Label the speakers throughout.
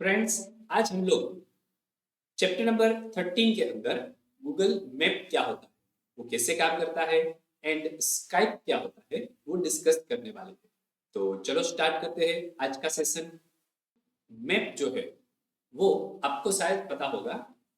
Speaker 1: Friends, आज हम लोग चैप्टर नंबर 13 के अंदर गूगल मैप क्या होता है, वो कैसे काम करता है एंड स्काइप क्या होता है वो डिस्कस करने वाले थे। तो चलो स्टार्ट करते हैं आज का सेशन। मैप जो है वो आपको शायद पता होगा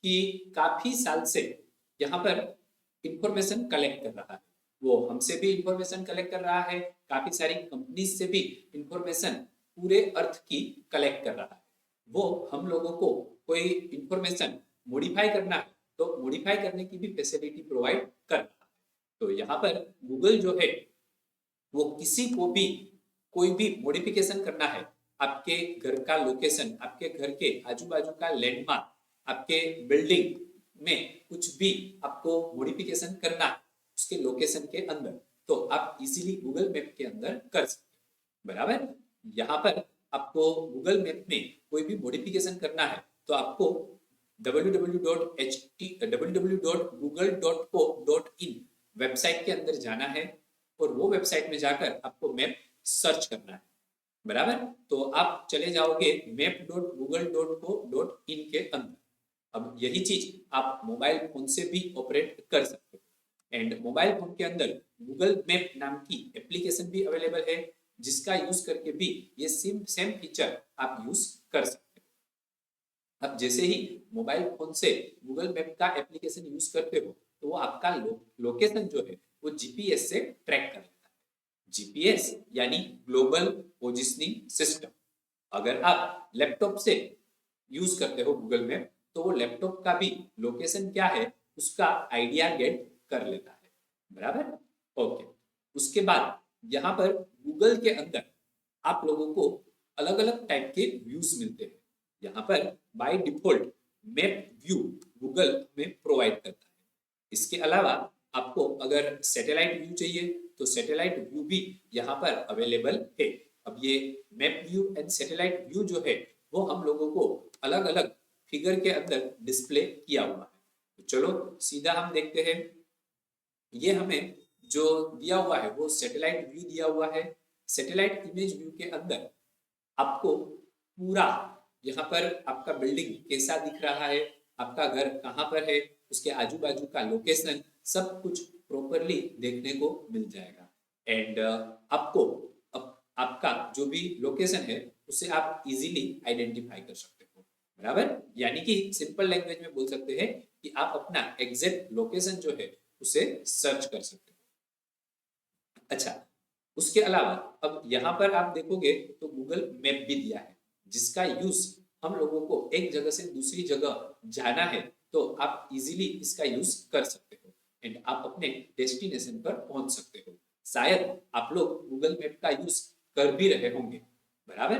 Speaker 1: कि काफी साल से यहाँ पर इंफॉर्मेशन कलेक्ट कर रहा है। वो हमसे भी इंफॉर्मेशन कलेक्ट कर रहा है, काफी सारी कंपनीज से भी इंफॉर्मेशन पूरे अर्थ की कलेक्ट कर रहा है। वो हम लोगों को कोई इंफॉर्मेशन मॉडिफाई करना है तो मॉडिफाई करने की भी फैसिलिटी प्रोवाइड कर रहा है। तो यहाँ पर गूगल जो है वो किसी को भी कोई भी मॉडिफिकेशन करना है, आपके घर का लोकेशन, आपके घर के आजू बाजू का लैंडमार्क, आपके बिल्डिंग में कुछ भी आपको मॉडिफिकेशन करना है उसके लोकेशन के अंदर, तो आप इजीली गूगल मैप के अंदर कर सकते हैं। बराबर, यहाँ पर आपको गूगल मैप में कोई भी मॉडिफिकेशन करना है तो आपको www.google.co.in वेबसाइट के अंदर जाना है और वो वेबसाइट में जाकर आपको मैप सर्च करना है। बराबर, तो आप चले जाओगे map.google.co.in के अंदर। अब यही चीज आप मोबाइल फोन से भी ऑपरेट कर सकते हो एंड मोबाइल फोन के अंदर गूगल मैप नाम की एप्लीकेशन भी अवेलेबल है, जिसका यूज करके भी ये सेम सेम फीचर आप यूज कर सकते हो। अब जैसे ही मोबाइल फोन से गूगल मैप का एप्लीकेशन यूज करते हो तो वो आपका लोकेशन जो है वो जीपीएस से ट्रैक कर लेता है। जीपीएस यानी ग्लोबल पोजिशनिंग सिस्टम। अगर आप लैपटॉप से यूज करते हो गूगल मैप तो वो लैपटॉप का भी लोकेशन क्या है उसका आइडिया गेट कर लेता है। बराबर, ओके। उसके बाद यहाँ पर गूगल के अंदर आप लोगों को अलग अलग टाइप के व्यूज मिलते हैं। यहाँ पर by default map view Google में प्रोवाइड करता है। इसके अलावा आपको अगर सैटेलाइट व्यू चाहिए तो सैटेलाइट व्यू भी यहाँ पर अवेलेबल है। अब ये map view and satellite view जो है वो हम लोगों को अलग अलग फिगर के अंदर डिस्प्ले किया हुआ है। तो चलो सीधा हम देखते हैं। ये हमें जो दिया हुआ है वो सैटेलाइट व्यू दिया हुआ है। सैटेलाइट इमेज व्यू के अंदर आपको पूरा यहाँ पर आपका बिल्डिंग कैसा दिख रहा है, आपका घर कहाँ पर है, उसके आजू बाजू का लोकेशन सब कुछ प्रॉपरली देखने को मिल जाएगा। एंड आपको आपका जो भी लोकेशन है उसे आप इजीली आइडेंटिफाई कर सकते हो। बराबर, यानी कि सिंपल लैंग्वेज में बोल सकते हैं कि आप अपना एग्जैक्ट लोकेशन जो है उसे सर्च कर सकते हो। अच्छा, उसके अलावा अब यहाँ पर आप देखोगे तो गूगल मैप भी दिया है, जिसका यूज हम लोगों को एक जगह से दूसरी जगह जाना है तो आप इजीली इसका यूज कर सकते हो एंड आप अपने डेस्टिनेशन पर पहुंच सकते हो। शायद आप लोग गूगल मैप का यूज कर भी रहे होंगे। बराबर,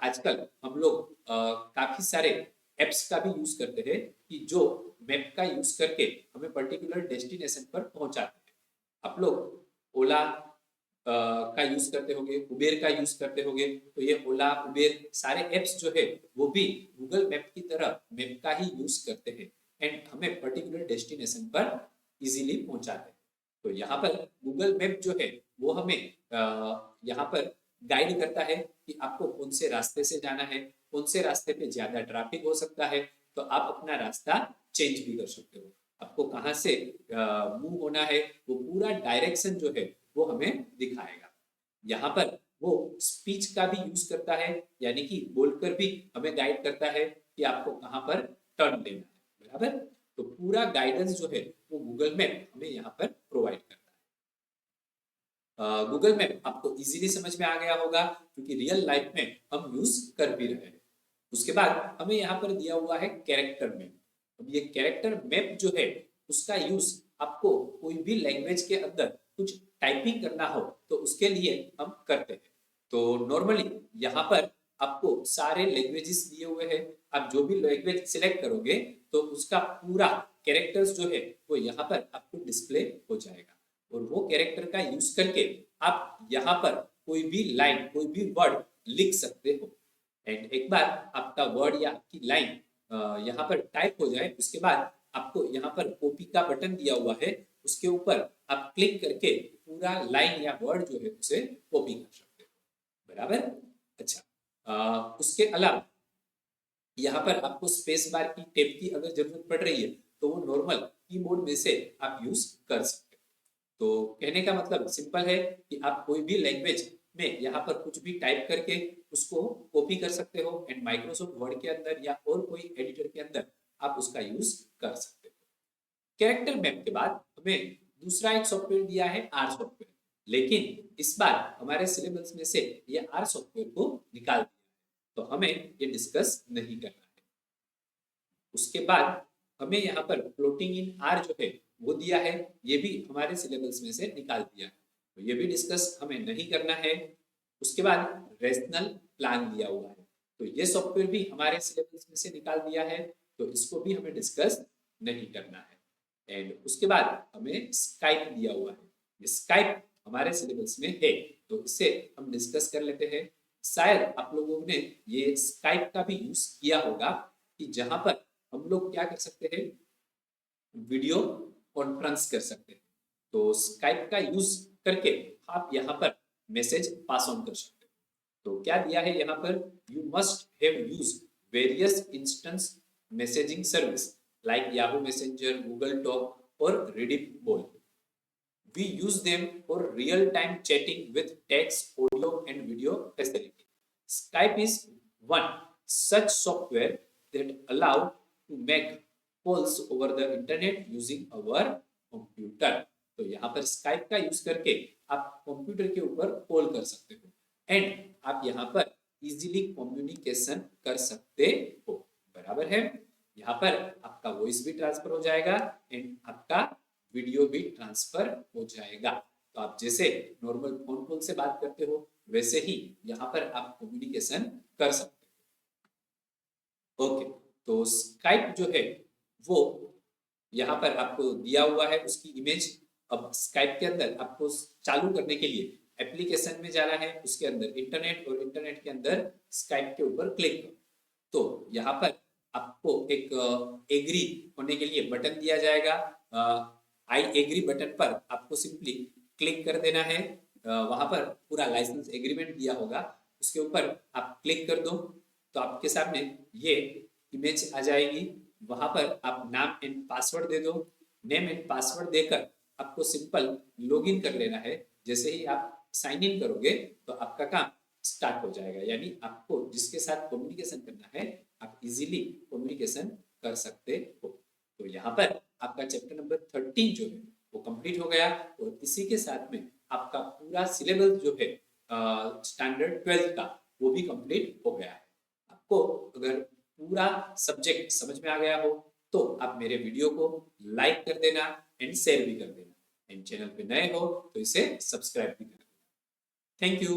Speaker 1: आजकल हम लोग काफी सारे एप्स का भी यूज करते हैं कि जो मैप का यूज करके हमें पर्टिकुलर डेस्टिनेशन पर पहुंचाते हैं। आप लोग ओला का यूज करते होंगे, उबेर का यूज करते होंगे, तो ये ओला उबेर सारे एप्स जो है वो भी गूगल मैप की तरह मैप का ही यूज करते हैं एंड हमें पर्टिकुलर डेस्टिनेशन पर इजीली पहुंचाते हैं। तो यहाँ पर गूगल मैप जो है वो हमें यहाँ पर गाइड करता है कि आपको कौन से रास्ते से जाना है, कौन से रास्ते पे ज्यादा ट्रैफिक हो सकता है, तो आप अपना रास्ता चेंज भी कर सकते हो। आपको कहाँ से मूव होना है वो पूरा डायरेक्शन जो है वो हमें दिखाएगा। यहाँ पर वो स्पीच का भी यूज करता है, यानी कि बोलकर भी हमें गाइड करता है कि आपको कहाँ पर टर्न लेना है। बराबर, तो पूरा गाइडेंस जो है वो गूगल मैप हमें यहाँ पर प्रोवाइड करता है। गूगल मैप आपको इजीली समझ में आ गया होगा क्योंकि रियल लाइफ में हम यूज कर भी रहे हैं। उसके बाद हमें यहाँ पर दिया हुआ है कैरेक्टर मैप। अब ये कैरेक्टर मैप जो है उसका यूज आपको कोई भी लैंग्वेज के अंदर कुछ टाइपिंग करना हो तो उसके लिए हम करते हैं। तो नॉर्मली यहाँ पर आपको सारे लैंग्वेजेस दिए हुए हैं। आप जो भी लैंग्वेज सिलेक्ट करोगे तो उसका पूरा कैरेक्टर्स जो है वो यहाँ पर आपको डिस्प्ले हो जाएगा और वो कैरेक्टर का यूज करके आप यहाँ पर कोई भी लाइन, कोई भी वर्ड लिख सकते हो। एंड एक बार आपका वर्ड या आपकी लाइन यहाँ पर टाइप हो जाए उसके बाद आपको यहाँ पर कॉपी का बटन दिया हुआ है, उसके ऊपर आप क्लिक करके पूरा लाइन या वर्ड जो है उसे कॉपी कर सकते हो। बराबर, अच्छा। उसके अलावा यहाँ पर आपको स्पेस बार की टैब की अगर जरूरत पड़ रही है तो वो नॉर्मल कीबोर्ड में से आप यूज कर सकते हो। तो कहने का मतलब सिंपल है कि आप कोई भी लैंग्वेज में यहाँ पर कुछ भी टाइप करके उसको कॉपी कर सकते हो एंड माइक्रोसॉफ्ट वर्ड के अंदर या और कोई एडिटर के अंदर आप उसका यूज कर सकते हो। कैरेक्टर मैप के बाद हमें दूसरा एक सॉफ्टवेयर दिया है आर सॉफ्टवेयर, लेकिन इस बार हमारे सिलेबस में से ये आर सॉफ्टवेयर को निकाल दिया है, तो हमें ये डिस्कस नहीं करना है। उसके बाद हमें यहाँ पर प्लॉटिंग इन आर जो है वो दिया है, ये भी हमारे सिलेबस में से निकाल दिया है, तो ये भी डिस्कस हमें नहीं करना है। उसके बाद रेशनल प्लान दिया हुआ है, तो ये सॉफ्टवेयर भी हमारे सिलेबस में से निकाल दिया है, तो इसको भी हमें डिस्कस नहीं करना है। एंड उसके बाद हमें स्काइप दिया हुआ है, ये स्काइप हमारे सिलेबस में है, तो इसे हम डिस्कस कर लेते हैं। शायद आप लोगों ने ये स्काइप का भी यूज किया होगा कि जहां पर हम लोग क्या कर सकते हैं, वीडियो कॉन्फ्रेंस कर सकते हैं। तो स्काइप का यूज करके आप यहाँ पर मैसेज पास ऑन कर सकते हैं। तो क्या दिया है यहाँ पर, you must have use various instance messaging service like Yahoo messenger, Google talk और रेडिबोल। We use them for real-time chatting with text, audio, and video facility. Skype is one such software that allow to make calls over the internet using our computer. तो यहाँ पर Skype का use करके आप computer के ऊपर call कर सकते हो एंड आप यहाँ पर इजीली कम्युनिकेशन कर सकते हो। बराबर है, यहाँ पर आपका वॉइस भी ट्रांसफर हो जाएगा एंड आपका वीडियो भी ट्रांसफर हो जाएगा। तो आप जैसे नॉर्मल फोन कॉल से बात करते हो वैसे ही यहाँ पर आप कम्युनिकेशन कर सकते हो। ओके, तो स्काइप जो है वो यहाँ पर आपको दिया हुआ है उसकी इमेज। अब स्काइप के अंदर आपको चालू करने के लिए एप्लीकेशन में जाना है, उसके अंदर इंटरनेट और इंटरनेट के अंदर स्काइप के ऊपर क्लिक करो। तो यहाँ पर आपको एक एग्री होने के लिए बटन दिया जाएगा। आई एग्री बटन पर आपको सिंपली क्लिक कर देना है। वहां पर पूरा लाइसेंस एग्रीमेंट दिया होगा, उसके ऊपर आप क्लिक कर दो तो आपके सामने ये इमेज आ जाएगी। वहां पर आप नाम एंड पासवर्ड दे दो। नेम एंड पासवर्ड देकर आपको सिंपल लॉगिन कर लेना है। जैसे ही आप साइन इन करोगे तो आपका काम स्टार्ट हो जाएगा, यानी आपको जिसके साथ कम्युनिकेशन करना है आप इजीली कम्युनिकेशन कर सकते हो। तो यहाँ पर आपका चैप्टर नंबर 13 जो है वो कंप्लीट हो गया और इसी के साथ में आपका पूरा सिलेबस जो है स्टैंडर्ड 12 का वो भी कंप्लीट हो गया है। आपको अगर पूरा सब्जेक्ट समझ में आ गया हो तो आप मेरे वीडियो को लाइक कर देना एंड शेयर भी कर देना एंड चैनल पे नए हो तो इसे सब्सक्राइब भी कर देना। Thank you.